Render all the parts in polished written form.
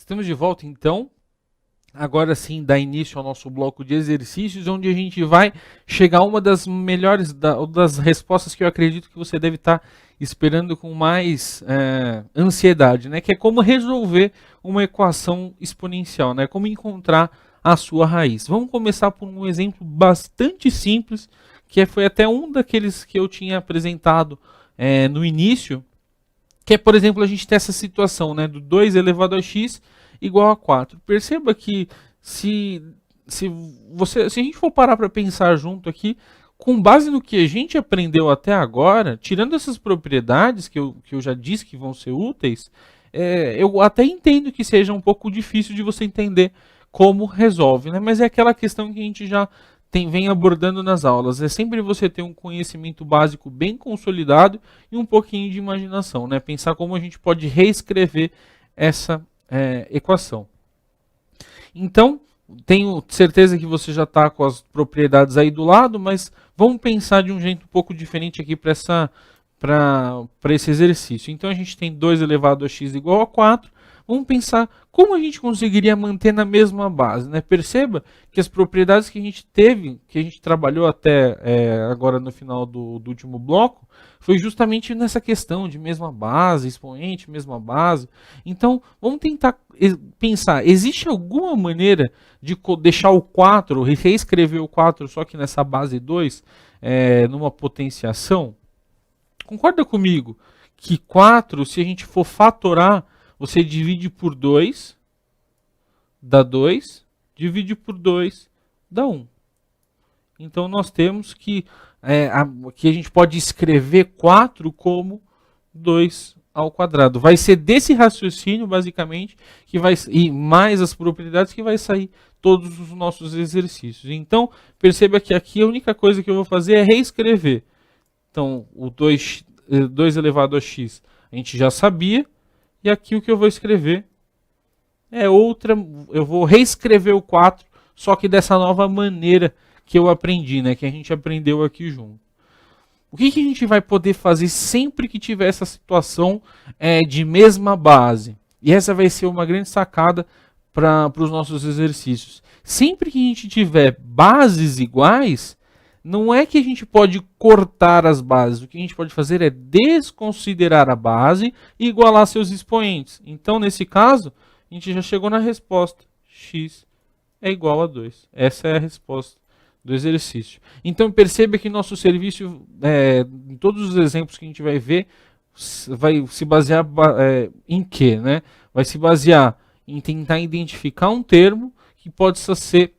Estamos de volta então. Agora sim, dá início ao nosso bloco de exercícios, onde a gente vai chegar a uma das melhores, das respostas que eu acredito que você deve estar esperando com mais ansiedade, né? Que é como resolver uma equação exponencial, né? Como encontrar a sua raiz. Vamos começar por um exemplo bastante simples, que foi até um daqueles que eu tinha apresentado no início, que é, por exemplo, a gente ter essa situação, né, do 2 elevado a x igual a 4. Perceba que se, se a gente for parar para pensar junto aqui, com base no que a gente aprendeu até agora, tirando essas propriedades que eu já disse que vão ser úteis, eu até entendo que seja um pouco difícil de você entender como resolve, né? Mas é aquela questão que a gente já vem abordando nas aulas. É sempre você ter um conhecimento básico bem consolidado e um pouquinho de imaginação, né? Pensar como a gente pode reescrever essa equação. Então, tenho certeza que você já está com as propriedades aí do lado, mas vamos pensar de um jeito um pouco diferente aqui para esse exercício. Então, a gente tem 2 elevado a x igual a 4. Vamos pensar como a gente conseguiria manter na mesma base, né? Perceba que as propriedades que a gente teve, que a gente trabalhou até agora no final do último bloco, foi justamente nessa questão de mesma base, expoente, mesma base. Então, vamos tentar pensar, existe alguma maneira de deixar o 4, reescrever o 4, só que nessa base 2, numa potenciação? Concorda comigo que 4, se a gente for fatorar, você divide por 2, dá 2, divide por 2, dá 1. Então nós temos que aqui a gente pode escrever 4 como 2 ao quadrado. Vai ser desse raciocínio, basicamente, que vai e mais as propriedades que vai sair todos os nossos exercícios. Então, perceba que aqui a única coisa que eu vou fazer é reescrever. Então, o 2 elevado a x a gente já sabia. E aqui o que eu vou escrever é outra. Eu vou reescrever o 4, só que dessa nova maneira que eu aprendi, né? Que a gente aprendeu aqui junto. O que a gente vai poder fazer sempre que tiver essa situação de mesma base? E essa vai ser uma grande sacada para os nossos exercícios. Sempre que a gente tiver bases iguais, não é que a gente pode cortar as bases. O que a gente pode fazer é desconsiderar a base e igualar seus expoentes. Então, nesse caso, a gente já chegou na resposta. X é igual a 2. Essa é a resposta do exercício. Então, perceba que nosso serviço, em todos os exemplos que a gente vai ver, vai se basear em quê? Né? Vai se basear em tentar identificar um termo que pode ser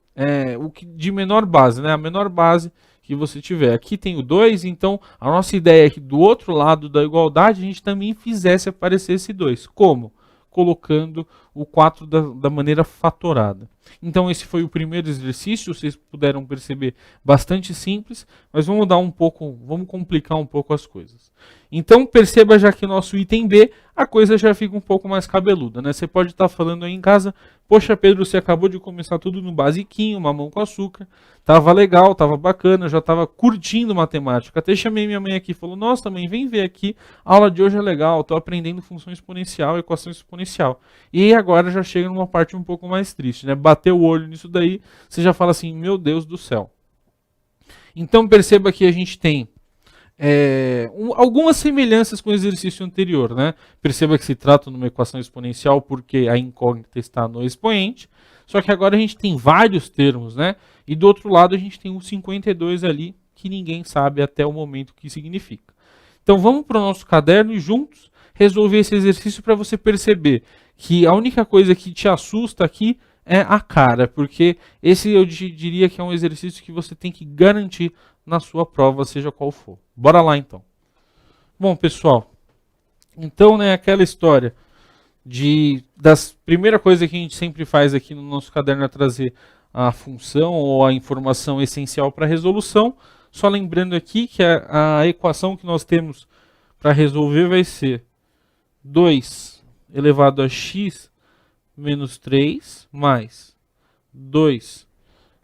o que de menor base, né? A menor base que você tiver. Aqui tem o 2, então a nossa ideia é que do outro lado da igualdade a gente também fizesse aparecer esse 2. Como? Colocando o 4 da maneira fatorada. Então esse foi o primeiro exercício, vocês puderam perceber, bastante simples, mas vamos complicar um pouco as coisas. Então perceba já que nosso item B, a coisa já fica um pouco mais cabeluda, né? Você pode estar falando aí em casa, poxa Pedro, você acabou de começar tudo no basiquinho, mamão com açúcar, tava legal, tava bacana, já tava curtindo matemática. Até chamei minha mãe aqui e falou, nossa mãe, vem ver aqui, a aula de hoje é legal, tô aprendendo função exponencial, equação exponencial. E agora já chega numa parte um pouco mais triste, né? Bater o olho nisso daí, você já fala assim, meu Deus do céu. Então perceba que a gente tem algumas semelhanças com o exercício anterior, né? Perceba que se trata de uma equação exponencial porque a incógnita está no expoente, só que agora a gente tem vários termos, né? E do outro lado a gente tem um 52 ali que ninguém sabe até o momento o que significa. Então vamos para o nosso caderno e juntos resolver esse exercício para você perceber que a única coisa que te assusta aqui é a cara, porque esse eu diria que é um exercício que você tem que garantir na sua prova, seja qual for. Bora lá então. Bom, pessoal, então, né, aquela história das primeira coisa que a gente sempre faz aqui no nosso caderno é trazer a função ou a informação essencial para a resolução. Só lembrando aqui que a equação que nós temos para resolver vai ser 2 elevado a x menos 3 mais 2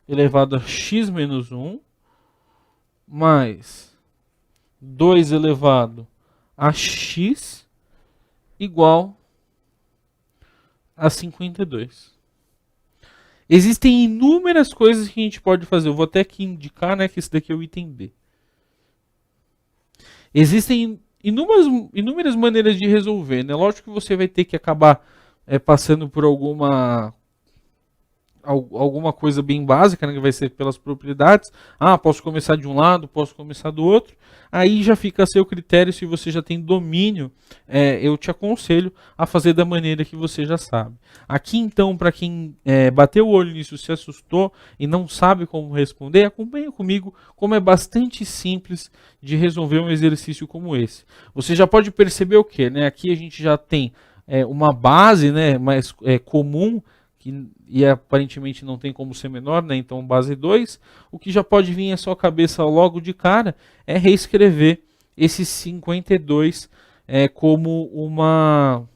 elevado a x menos 1 mais 2 elevado a x igual a 52. Existem inúmeras coisas que a gente pode fazer. Eu vou até aqui indicar, né, que esse daqui é o item B. Existem inúmeras maneiras de resolver, né? Lógico que você vai ter que acabar passando por alguma coisa bem básica, né, que vai ser pelas propriedades. Ah, posso começar de um lado, posso começar do outro. Aí já fica a seu critério, se você já tem domínio, eu te aconselho a fazer da maneira que você já sabe. Aqui então, para quem bateu o olho nisso, se assustou e não sabe como responder, acompanha comigo como é bastante simples de resolver um exercício como esse. Você já pode perceber o que, né? Aqui a gente já tem uma base, né, mais comum, e aparentemente não tem como ser menor, né? Então base 2, o que já pode vir à sua cabeça logo de cara é reescrever esse 52 como uma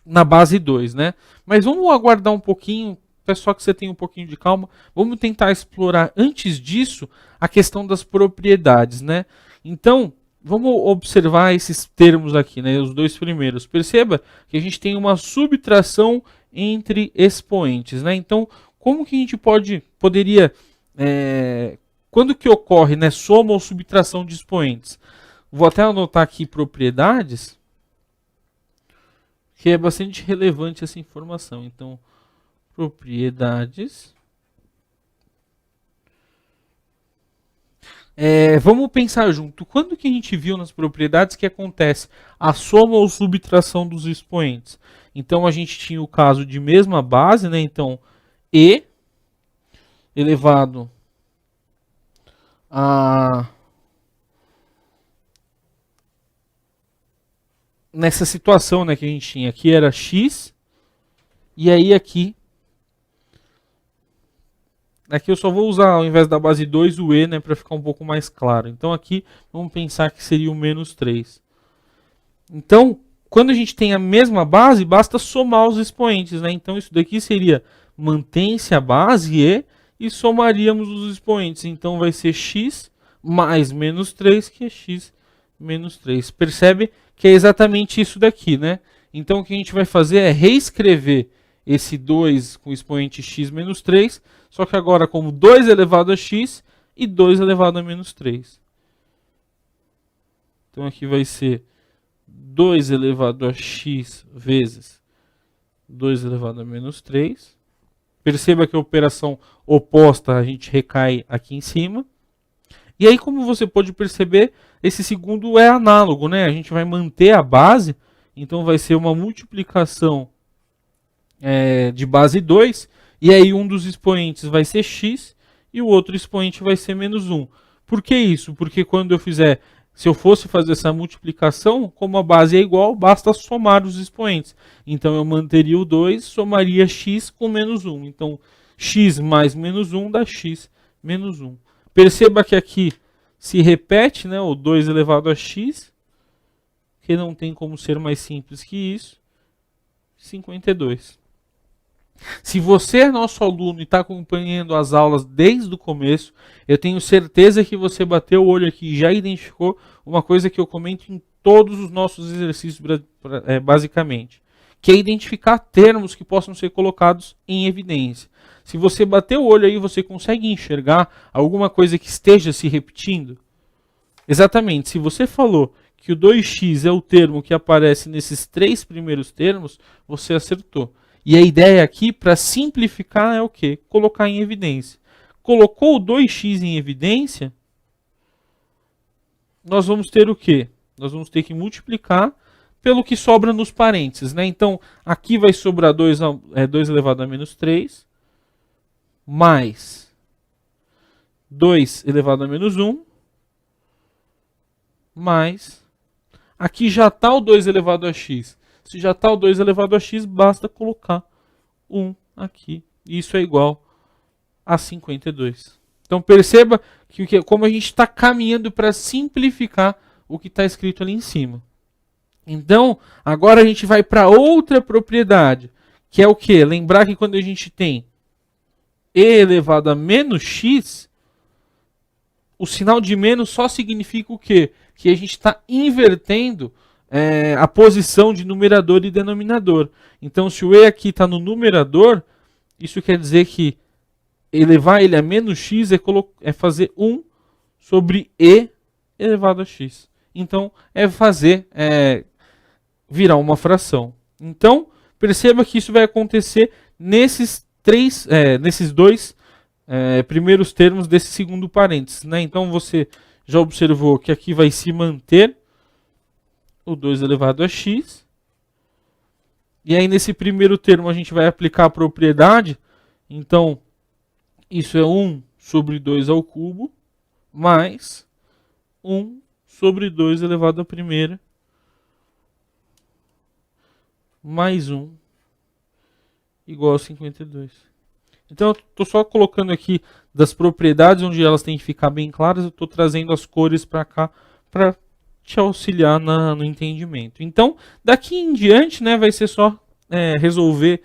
na base 2, né? Mas vamos aguardar um pouquinho, pessoal, que você tenha um pouquinho de calma. Vamos tentar explorar antes disso a questão das propriedades, né? Então, vamos observar esses termos aqui, né? Os dois primeiros. Perceba que a gente tem uma subtração entre expoentes, né? Então, como que a gente poderia, quando que ocorre, né, soma ou subtração de expoentes? Vou até anotar aqui propriedades, que é bastante relevante essa informação. Então, propriedades. Vamos pensar junto. Quando que a gente viu nas propriedades que acontece a soma ou subtração dos expoentes? Então a gente tinha o caso de mesma base, né? Então E elevado a... Nessa situação, né, que a gente tinha aqui era x, e aí aqui eu só vou usar, ao invés da base 2, o E, né, para ficar um pouco mais claro. Então aqui, vamos pensar que seria o menos 3. Então, quando a gente tem a mesma base, basta somar os expoentes, né? Então isso daqui seria, mantém-se a base e somaríamos os expoentes. Então vai ser x mais menos 3, que é x menos 3. Percebe que é exatamente isso daqui, né? Então o que a gente vai fazer é reescrever esse 2 com o expoente x menos 3, só que agora como 2 elevado a x e 2 elevado a menos 3. Então aqui vai ser 2 elevado a x vezes 2 elevado a menos 3. Perceba que a operação oposta a gente recai aqui em cima. E aí, como você pode perceber, esse segundo é análogo, né? A gente vai manter a base, então vai ser uma multiplicação de base 2, e aí um dos expoentes vai ser x e o outro expoente vai ser menos 1. Por que isso? Porque quando eu fizer, se eu fosse fazer essa multiplicação, como a base é igual, basta somar os expoentes. Então eu manteria o 2, somaria x com menos 1. Então x mais menos 1 dá x menos 1. Perceba que aqui se repete, né, o 2 elevado a x, que não tem como ser mais simples que isso, 52. Se você é nosso aluno e está acompanhando as aulas desde o começo, eu tenho certeza que você bateu o olho aqui e já identificou uma coisa que eu comento em todos os nossos exercícios, basicamente, que é identificar termos que possam ser colocados em evidência. Se você bater o olho aí, você consegue enxergar alguma coisa que esteja se repetindo? Exatamente, se você falou que o 2x é o termo que aparece nesses 3 primeiros termos, você acertou. E a ideia aqui, para simplificar, é o quê? Colocar em evidência. Colocou o 2x em evidência, nós vamos ter o quê? Nós vamos ter que multiplicar pelo que sobra nos parênteses, né? Então, aqui vai sobrar 2 elevado a menos 3, mais 2 elevado a menos 1, mais... Aqui já está o 2 elevado a x. Se já está o 2 elevado a x, basta colocar 1 aqui. Isso é igual a 52. Então perceba que como a gente está caminhando para simplificar o que está escrito ali em cima. Então, agora a gente vai para outra propriedade, que é o quê? Lembrar que quando a gente tem e elevado a menos x, o sinal de menos só significa o quê? Que a gente está invertendo a posição de numerador e denominador. Então, se o e aqui está no numerador, isso quer dizer que elevar ele a menos x é fazer 1 sobre e elevado a x. Então, é fazer virar uma fração. Então, perceba que isso vai acontecer nesses dois primeiros termos desse segundo parênteses, né? Então, você já observou que aqui vai se manter o 2 elevado a x. E aí, nesse primeiro termo, a gente vai aplicar a propriedade. Então, isso é 1 sobre 2 ao cubo, mais 1 sobre 2 elevado à primeira, mais 1, igual a 52. Então, eu estou só colocando aqui das propriedades, onde elas têm que ficar bem claras, eu estou trazendo as cores para cá, para te auxiliar no entendimento. Então, daqui em diante, né, vai ser só resolver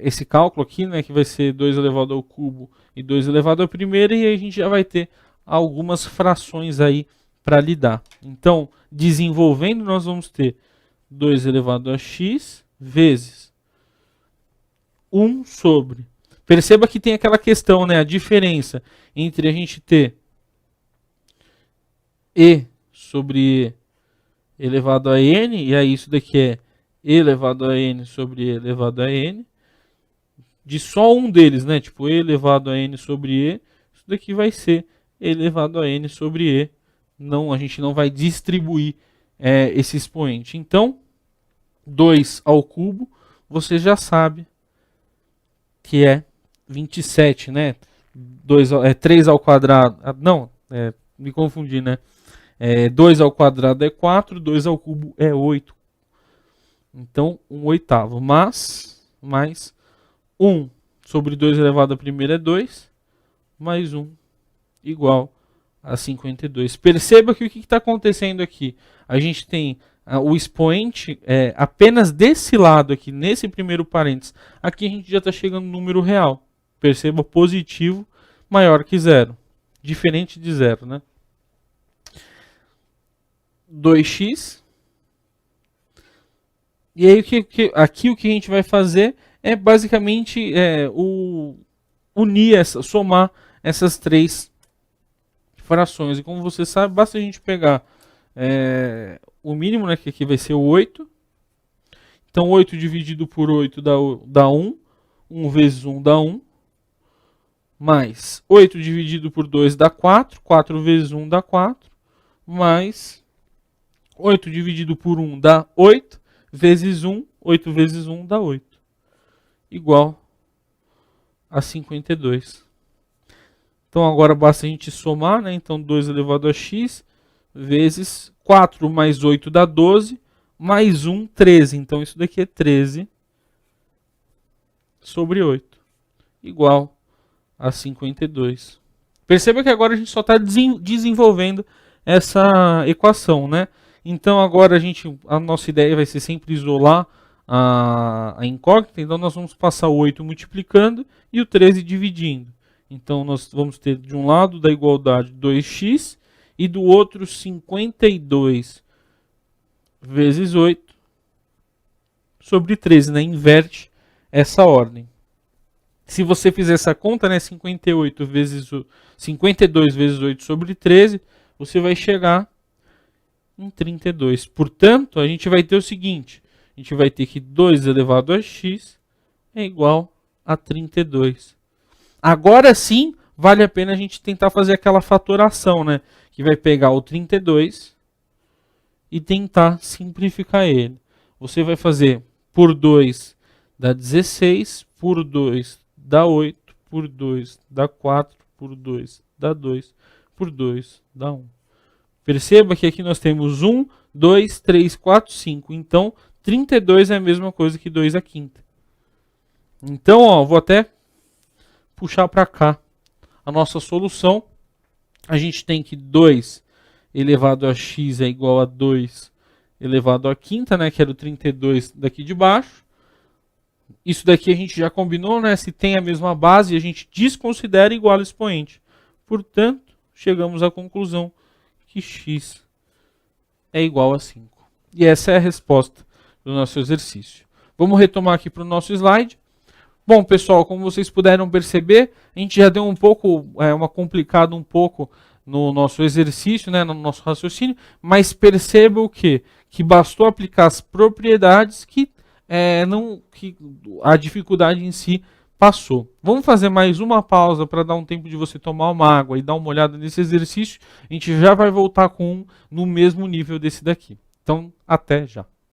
esse cálculo aqui, né, que vai ser 2 elevado ao cubo e 2 elevado à primeira, e aí a gente já vai ter algumas frações aí para lidar. Então, desenvolvendo, nós vamos ter 2 elevado a x vezes 1 sobre. Perceba que tem aquela questão, né, a diferença entre a gente ter e sobre e elevado a n, e aí isso daqui é e elevado a n sobre e elevado a n, de só um deles, né, tipo e elevado a n sobre e, isso daqui vai ser e elevado a n sobre e, não, a gente não vai distribuir esse expoente. Então, 2 ao cubo, você já sabe que é 27, né, 3 ao quadrado, me confundi, né, 2 ao quadrado é 4, 2 ao cubo é 8. Então, 1/8. Mais 1 sobre 2 elevado à primeira é 2, mais 1 igual a 52. Perceba que o que está acontecendo aqui? A gente tem o expoente apenas desse lado aqui, nesse primeiro parênteses. Aqui a gente já está chegando no número real. Perceba, positivo maior que zero. Diferente de zero, né? 2x. E aí aqui o que a gente vai fazer é basicamente somar essas três frações. E como você sabe, basta a gente pegar o mínimo, né, que aqui vai ser o 8. Então 8 dividido por 8 dá 1. 1 vezes 1 dá 1. Mais 8 dividido por 2 dá 4. 4 vezes 1 dá 4. Mais 8 dividido por 1 dá 8. Vezes 1. 8 vezes 1 dá 8. Igual a 52. Então agora basta a gente somar, né? Então 2 elevado a x vezes 4 mais 8 dá 12, mais 1, 13. Então isso daqui é 13 sobre 8, igual a 52. Perceba que agora a gente só está desenvolvendo essa equação, né? Então agora a nossa ideia vai ser sempre isolar a incógnita. Então nós vamos passar o 8 multiplicando e o 13 dividindo. Então nós vamos ter de um lado da igualdade 2x e do outro 52 vezes 8 sobre 13, né? Inverte essa ordem. Se você fizer essa conta, né, 52 vezes 8 sobre 13, você vai chegar em 32. Portanto, a gente vai ter o seguinte, a gente vai ter que 2 elevado a x é igual a 32. Agora sim, vale a pena a gente tentar fazer aquela fatoração, né? Que vai pegar o 32 e tentar simplificar ele. Você vai fazer por 2 dá 16, por 2 dá 8, por 2 dá 4, por 2 dá 2, por 2 dá 1. Perceba que aqui nós temos 1, 2, 3, 4, 5. Então, 32 é a mesma coisa que 2 à quinta. Então, ó, vou até puxar para cá a nossa solução. A gente tem que 2 elevado a x é igual a 2 elevado à quinta, né, que era o 32 daqui de baixo. Isso daqui a gente já combinou, né? Se tem a mesma base, a gente desconsidera igual ao expoente. Portanto, chegamos à conclusão que x é igual a 5. E essa é a resposta do nosso exercício. Vamos retomar aqui para o nosso slide. Bom, pessoal, como vocês puderam perceber, a gente já deu uma complicada um pouco no nosso exercício, né, no nosso raciocínio, mas perceba o quê? Que bastou aplicar as propriedades que a dificuldade em si passou. Vamos fazer mais uma pausa para dar um tempo de você tomar uma água e dar uma olhada nesse exercício. A gente já vai voltar com um no mesmo nível desse daqui. Então, até já.